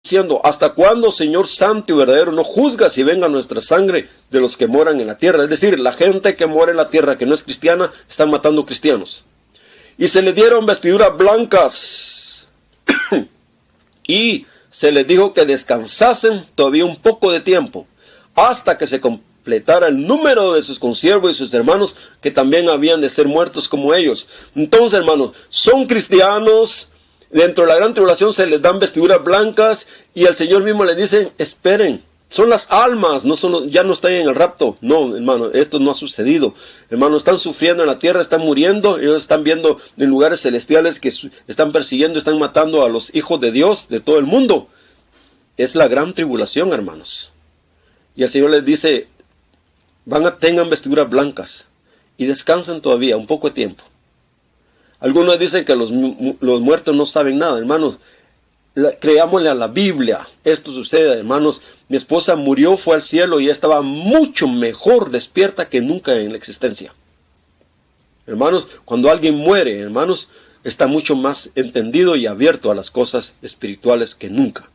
diciendo: ¿hasta cuándo, Señor santo y verdadero, no juzgas y venga nuestra sangre de los que moran en la tierra? Es decir, la gente que mora en la tierra, que no es cristiana, están matando cristianos. Y se le dieron vestiduras blancas y se les dijo que descansasen todavía un poco de tiempo, hasta que se completara el número de sus consiervos y sus hermanos, que también habían de ser muertos como ellos. Entonces, hermanos, son cristianos. Dentro de la gran tribulación se les dan vestiduras blancas y el Señor mismo les dice: esperen, son las almas, ya no están en el rapto. No, hermano, esto no ha sucedido. Hermano, están sufriendo en la tierra, están muriendo, ellos están viendo en lugares celestiales que están persiguiendo, están matando a los hijos de Dios de todo el mundo. Es la gran tribulación, hermanos. Y el Señor les dice: tengan vestiduras blancas y descansen todavía un poco de tiempo. Algunos dicen que los muertos no saben nada, hermanos. Creámosle a la Biblia. Esto sucede, hermanos. Mi esposa murió, fue al cielo y ella estaba mucho mejor despierta que nunca en la existencia. Hermanos, cuando alguien muere, hermanos, está mucho más entendido y abierto a las cosas espirituales que nunca.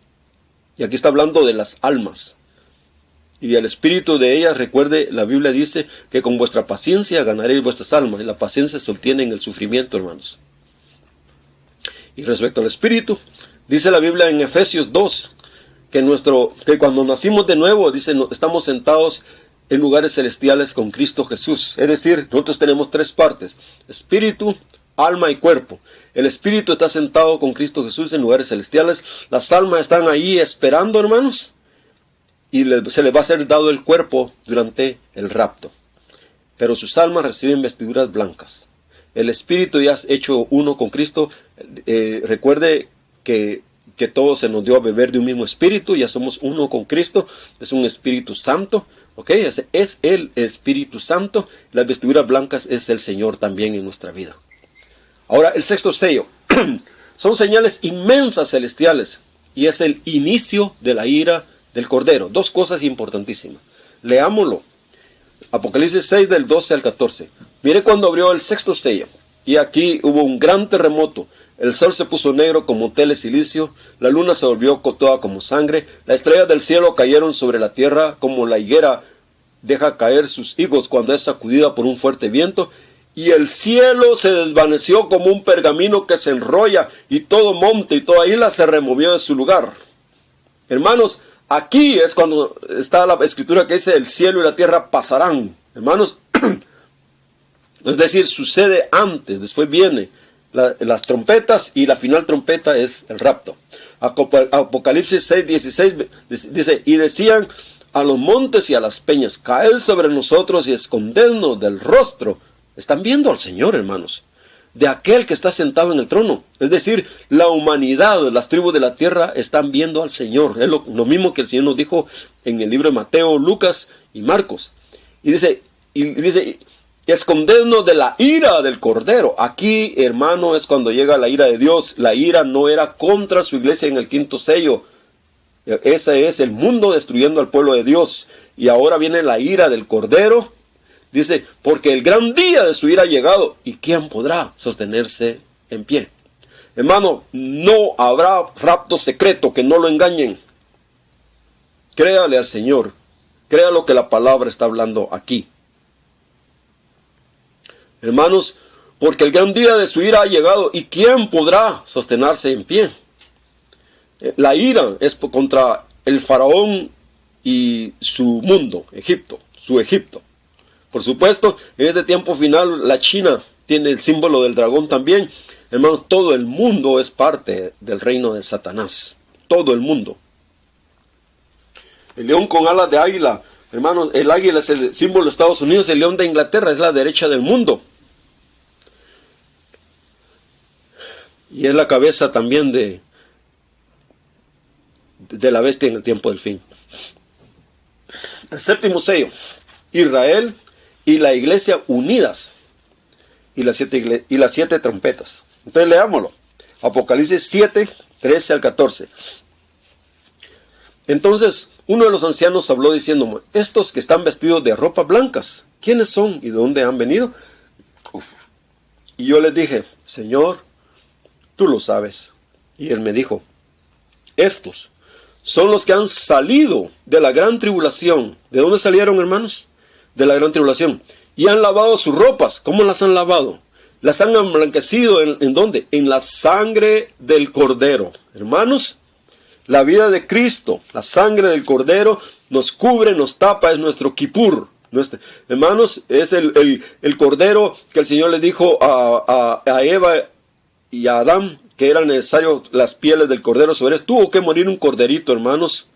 Y aquí está hablando de las almas. Y el espíritu de ellas, recuerde, la Biblia dice que con vuestra paciencia ganaréis vuestras almas. Y la paciencia se obtiene en el sufrimiento, hermanos. Y respecto al espíritu, dice la Biblia en Efesios 2, que cuando nacimos de nuevo, dice, estamos sentados en lugares celestiales con Cristo Jesús. Es decir, nosotros tenemos tres partes: espíritu, alma y cuerpo. El espíritu está sentado con Cristo Jesús en lugares celestiales. Las almas están ahí esperando, hermanos. Y se les va a ser dado el cuerpo durante el rapto. Pero sus almas reciben vestiduras blancas. El espíritu ya es hecho uno con Cristo. Recuerde que todo se nos dio a beber de un mismo espíritu. Ya somos uno con Cristo. Es un Espíritu Santo. ¿Ok? Es el Espíritu Santo. Las vestiduras blancas es el Señor también en nuestra vida. Ahora, el sexto sello. Son señales inmensas celestiales. Y es el inicio de la ira del Cordero. Dos cosas importantísimas. Leámoslo. Apocalipsis 6 del 12 al 14. Mire cuando abrió el sexto sello. Y aquí hubo un gran terremoto. El sol se puso negro como tela de silicio. La luna se volvió toda como sangre. Las estrellas del cielo cayeron sobre la tierra como la higuera deja caer sus higos cuando es sacudida por un fuerte viento. Y el cielo se desvaneció como un pergamino que se enrolla. Y todo monte y toda isla se removió de su lugar. Hermanos, aquí es cuando está la escritura que dice: el cielo y la tierra pasarán. Hermanos, es decir, sucede antes, después viene las trompetas y la final trompeta es el rapto. Apocalipsis 6:16 dice: y decían a los montes y a las peñas: caed sobre nosotros y escondednos del rostro. Están viendo al Señor, hermanos, de aquel que está sentado en el trono. Es decir, la humanidad, las tribus de la tierra están viendo al Señor. Es lo mismo que el Señor nos dijo en el libro de Mateo, Lucas y Marcos. Y dice, escondednos de la ira del Cordero. Aquí, hermano, es cuando llega la ira de Dios. La ira no era contra su iglesia en el quinto sello. Ese es el mundo destruyendo al pueblo de Dios. Y ahora viene la ira del Cordero. Dice: porque el gran día de su ira ha llegado, ¿y quién podrá sostenerse en pie? Hermano, no habrá rapto secreto, que no lo engañen. Créale al Señor. Crea lo que la palabra está hablando aquí. Hermanos, porque el gran día de su ira ha llegado, ¿y quién podrá sostenerse en pie? La ira es contra el faraón y su mundo, Egipto, su Egipto. Por supuesto, en este tiempo final, la China tiene el símbolo del dragón también. Hermanos, todo el mundo es parte del reino de Satanás. Todo el mundo. El león con alas de águila. Hermanos, el águila es el símbolo de Estados Unidos. El león de Inglaterra es la derecha del mundo. Y es la cabeza también de la bestia en el tiempo del fin. El séptimo sello. Israel y la iglesia unidas. Y las siete trompetas. Entonces leámoslo. Apocalipsis 7, 13 al 14. Entonces uno de los ancianos habló diciendo: estos que están vestidos de ropas blancas, ¿quiénes son y de dónde han venido? Y yo les dije: Señor, tú lo sabes. Y él me dijo: estos son los que han salido de la gran tribulación. ¿De dónde salieron, hermanos? De la gran tribulación. Y han lavado sus ropas. ¿Cómo las han lavado? Las han emblanquecido. ¿En dónde? En la sangre del Cordero. Hermanos, la vida de Cristo, la sangre del Cordero, nos cubre, nos tapa, es nuestro kipur. Hermanos, es el Cordero que el Señor le dijo a Eva y a Adán, que eran necesarios las pieles del cordero sobre él. Tuvo que morir un corderito, hermanos.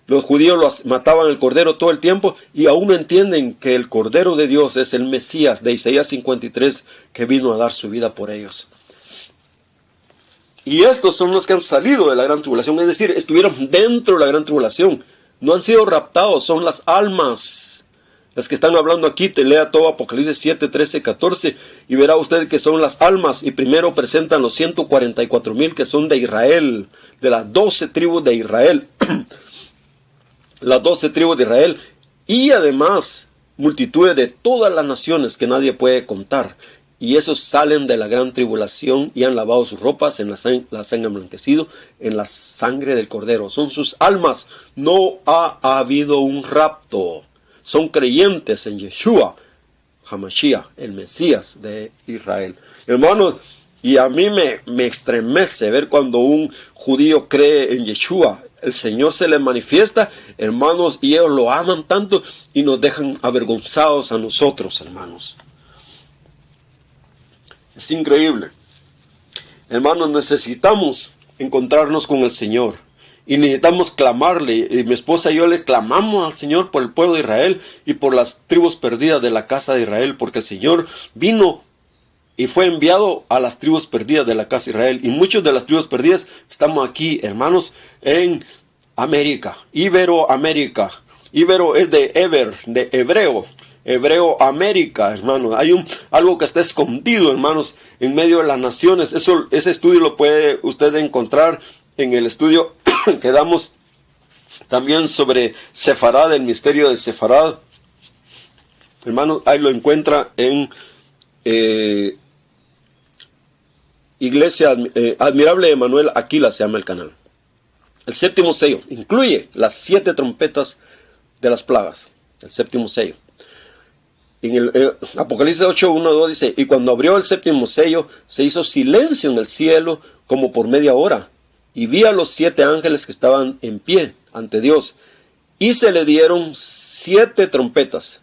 Los judíos mataban el cordero todo el tiempo y aún no entienden que el Cordero de Dios es el Mesías de Isaías 53 que vino a dar su vida por ellos. Y estos son los que han salido de la gran tribulación, es decir, estuvieron dentro de la gran tribulación. No han sido raptados, son las almas. Las que están hablando aquí, te lea todo Apocalipsis 7, 13, 14 y verá usted que son las almas. Y primero presentan los 144,000 que son de Israel, de las 12 tribus de Israel. Las 12 tribus de Israel y además multitudes de todas las naciones que nadie puede contar. Y esos salen de la gran tribulación y han lavado sus ropas, las han emblanquecido en la sangre del Cordero. Son sus almas. No ha habido un rapto. Son creyentes en Yeshua, Hamashiach, el Mesías de Israel. Hermanos, y a mí me estremece ver cuando un judío cree en Yeshua. El Señor se le manifiesta, hermanos, y ellos lo aman tanto y nos dejan avergonzados a nosotros, hermanos. Es increíble. Hermanos, necesitamos encontrarnos con el Señor. Y necesitamos clamarle. Y mi esposa y yo le clamamos al Señor por el pueblo de Israel y por las tribus perdidas de la casa de Israel. Porque el Señor vino y fue enviado a las tribus perdidas de la casa de Israel. Y muchas de las tribus perdidas estamos aquí, hermanos, en América. Iberoamérica. Ibero es de hebreo. Hebreo América, hermanos. Hay algo que está escondido, hermanos, en medio de las naciones. Ese estudio lo puede usted encontrar en el estudio que damos también sobre Sefarad, el misterio de Sefarad. Hermanos, ahí lo encuentra en Iglesia Admirable de Manuel Aquila, se llama el canal. El séptimo sello incluye las 7 trompetas de las plagas. El séptimo sello. En el Apocalipsis 8, 1, 2 dice: y cuando abrió el séptimo sello, se hizo silencio en el cielo como por media hora. Y vi a los 7 ángeles que estaban en pie ante Dios. Y se le dieron 7 trompetas.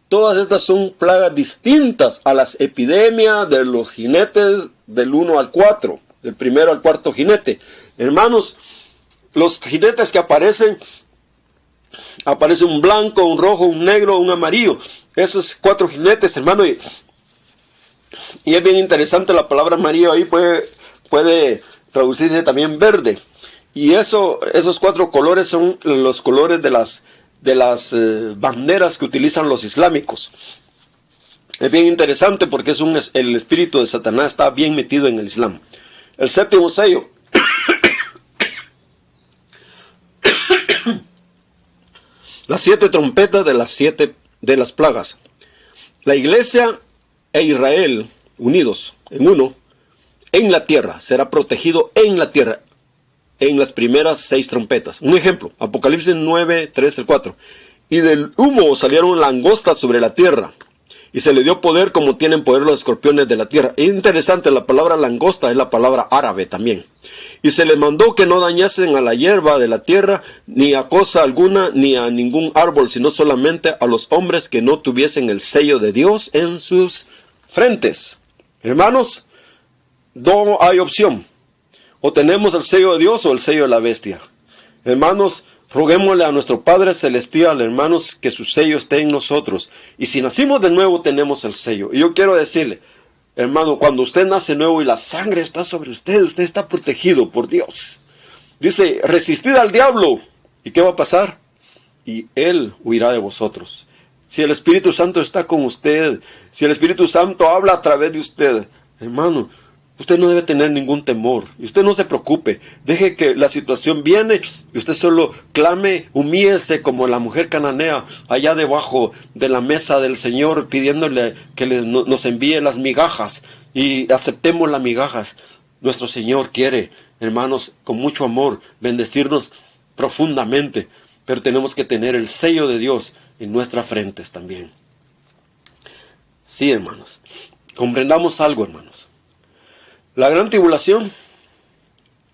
Todas estas son plagas distintas a las epidemias de los jinetes del 1 al 4. Del primero al cuarto jinete. Hermanos, los jinetes que aparecen un blanco, un rojo, un negro, un amarillo. Esos 4 jinetes, hermano. Y es bien interesante la palabra amarillo ahí puede traducirse también verde. Y esos 4 colores son los colores de las banderas que utilizan los islámicos. Es bien interesante porque el espíritu de Satanás está bien metido en el Islam. El séptimo sello. Las 7 trompetas de las 7 de las plagas. La iglesia e Israel unidos en uno en la tierra, será protegido en la tierra, en las primeras 6 trompetas. Un ejemplo, Apocalipsis 9, 3 al 4. Y del humo salieron langostas sobre la tierra, y se le dio poder como tienen poder los escorpiones de la tierra. Es interesante, la palabra langosta es la palabra árabe también. Y se le mandó que no dañasen a la hierba de la tierra, ni a cosa alguna, ni a ningún árbol, sino solamente a los hombres que no tuviesen el sello de Dios en sus frentes. Hermanos, no hay opción. O tenemos el sello de Dios o el sello de la bestia. Hermanos, roguémosle a nuestro Padre Celestial, hermanos, que su sello esté en nosotros. Y si nacimos de nuevo, tenemos el sello. Y yo quiero decirle, hermano, cuando usted nace nuevo y la sangre está sobre usted está protegido por Dios. Dice, resistid al diablo. ¿Y qué va a pasar? Y él huirá de vosotros. Si el Espíritu Santo está con usted, si el Espíritu Santo habla a través de usted, hermano, usted no debe tener ningún temor. Y usted no se preocupe. Deje que la situación viene y usted solo clame, humíese como la mujer cananea allá debajo de la mesa del Señor, pidiéndole que nos envíe las migajas y aceptemos las migajas. Nuestro Señor quiere, hermanos, con mucho amor, bendecirnos profundamente, pero tenemos que tener el sello de Dios en nuestras frentes también. Sí, hermanos, comprendamos algo, hermanos. La gran tribulación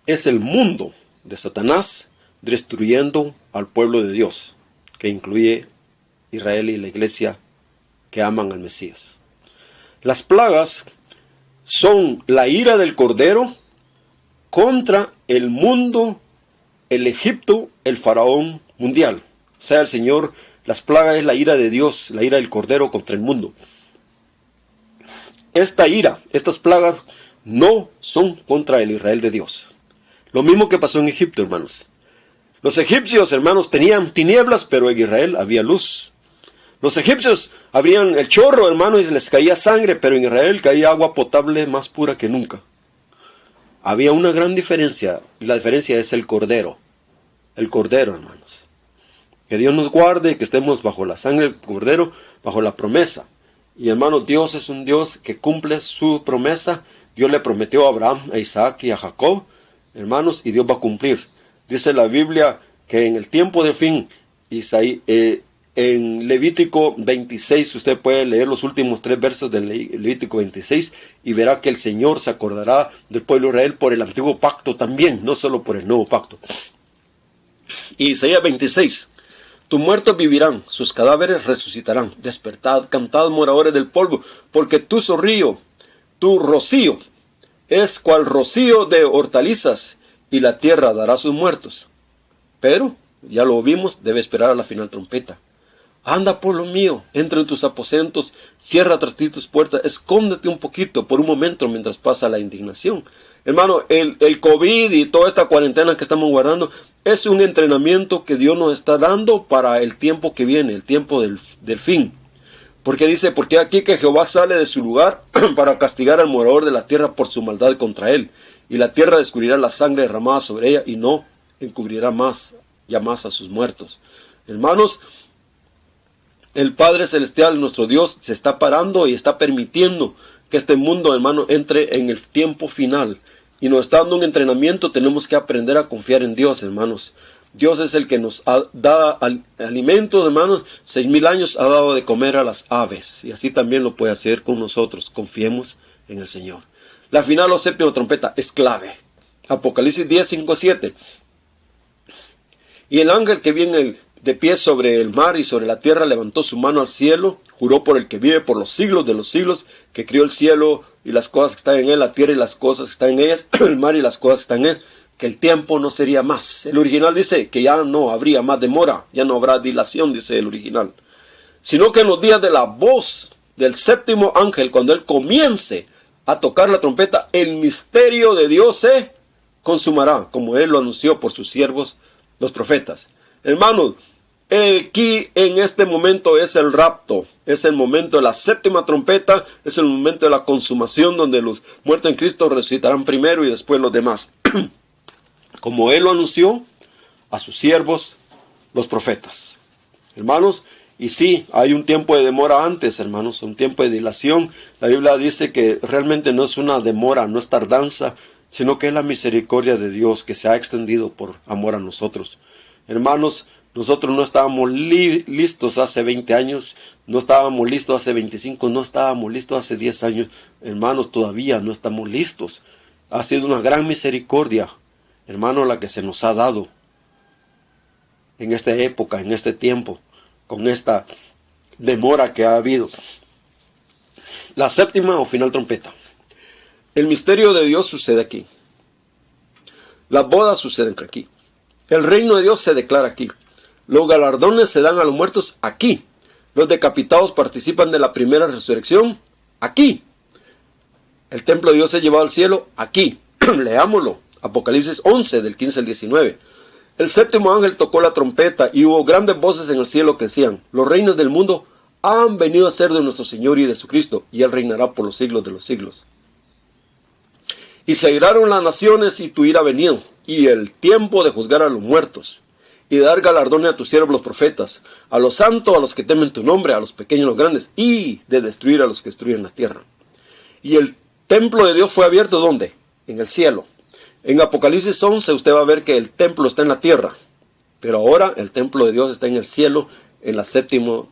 es el mundo de Satanás destruyendo al pueblo de Dios, que incluye Israel y la iglesia que aman al Mesías. Las plagas son la ira del Cordero contra el mundo, el Egipto, el faraón mundial. O sea, el Señor, las plagas es la ira de Dios, la ira del Cordero contra el mundo. Esta ira, estas plagas, no son contra el Israel de Dios. Lo mismo que pasó en Egipto, hermanos. Los egipcios, hermanos, tenían tinieblas, pero en Israel había luz. Los egipcios abrían el chorro, hermanos, y les caía sangre, pero en Israel caía agua potable más pura que nunca. Había una gran diferencia, y la diferencia es el Cordero. El Cordero, hermanos. Que Dios nos guarde, que estemos bajo la sangre del Cordero, bajo la promesa. Y hermanos, Dios es un Dios que cumple su promesa. Dios le prometió a Abraham, a Isaac y a Jacob, hermanos, y Dios va a cumplir. Dice la Biblia que en el tiempo de fin, en Levítico 26, usted puede leer los últimos 3 versos de Levítico 26 y verá que el Señor se acordará del pueblo de Israel por el antiguo pacto también, no solo por el nuevo pacto. Y Isaías 26, tus muertos vivirán, sus cadáveres resucitarán, despertad, cantad moradores del polvo, porque tu rocío, es cual rocío de hortalizas, y la tierra dará sus muertos. Pero, ya lo vimos, debe esperar a la final trompeta. Anda, pueblo mío, entra en tus aposentos, cierra tras ti tus puertas, escóndete un poquito por un momento mientras pasa la indignación. Hermano, el COVID y toda esta cuarentena que estamos guardando es un entrenamiento que Dios nos está dando para el tiempo que viene, el tiempo del fin. Porque dice, porque aquí que Jehová sale de su lugar para castigar al morador de la tierra por su maldad contra él. Y la tierra descubrirá la sangre derramada sobre ella y no encubrirá más a sus muertos. Hermanos, el Padre Celestial, nuestro Dios, se está parando y está permitiendo que este mundo, hermano, entre en el tiempo final. Y nos está dando un entrenamiento, tenemos que aprender a confiar en Dios, hermanos. Dios es el que nos da alimentos, hermanos. 6,000 años ha dado de comer a las aves. Y así también lo puede hacer con nosotros. Confiemos en el Señor. La final o séptima trompeta es clave. Apocalipsis 10, 5, 7. Y el ángel que viene de pie sobre el mar y sobre la tierra levantó su mano al cielo, juró por el que vive por los siglos de los siglos, que crió el cielo y las cosas que están en él, la tierra y las cosas que están en ellas, el mar y las cosas que están en él, que el tiempo no sería más. El original dice que ya no habría más demora, ya no habrá dilación, dice el original. Sino que en los días de la voz del séptimo ángel, cuando él comience a tocar la trompeta, el misterio de Dios se consumará, como él lo anunció por sus siervos, los profetas. Hermanos, aquí en este momento es el rapto, es el momento de la séptima trompeta, es el momento de la consumación donde los muertos en Cristo resucitarán primero y después los demás. Como él lo anunció a sus siervos, los profetas. Hermanos, y sí, hay un tiempo de demora antes, hermanos, un tiempo de dilación. La Biblia dice que realmente no es una demora, no es tardanza, sino que es la misericordia de Dios que se ha extendido por amor a nosotros. Hermanos, nosotros no estábamos listos hace 20 años, no estábamos listos hace 25, no estábamos listos hace 10 años. Hermanos, todavía no estamos listos. Ha sido una gran misericordia, hermano, la que se nos ha dado en esta época, en este tiempo, con esta demora que ha habido. La séptima o final trompeta. El misterio de Dios sucede aquí. Las bodas suceden aquí. El reino de Dios se declara aquí. Los galardones se dan a los muertos aquí. Los decapitados participan de la primera resurrección aquí. El templo de Dios es llevado al cielo aquí. Leámoslo. Apocalipsis 11 del 15 al 19. El séptimo ángel tocó la trompeta y hubo grandes voces en el cielo que decían: los reinos del mundo han venido a ser de nuestro Señor y de su Cristo, y él reinará por los siglos de los siglos. Y se airaron las naciones y tu ira ha venido, y el tiempo de juzgar a los muertos, y de dar galardones a tus siervos los profetas, a los santos, a los que temen tu nombre, a los pequeños y los grandes, y de destruir a los que destruyen la tierra. Y el templo de Dios fue abierto, ¿dónde? En el cielo. En Apocalipsis 11 usted va a ver que el templo está en la tierra. Pero ahora el templo de Dios está en el cielo, en la séptima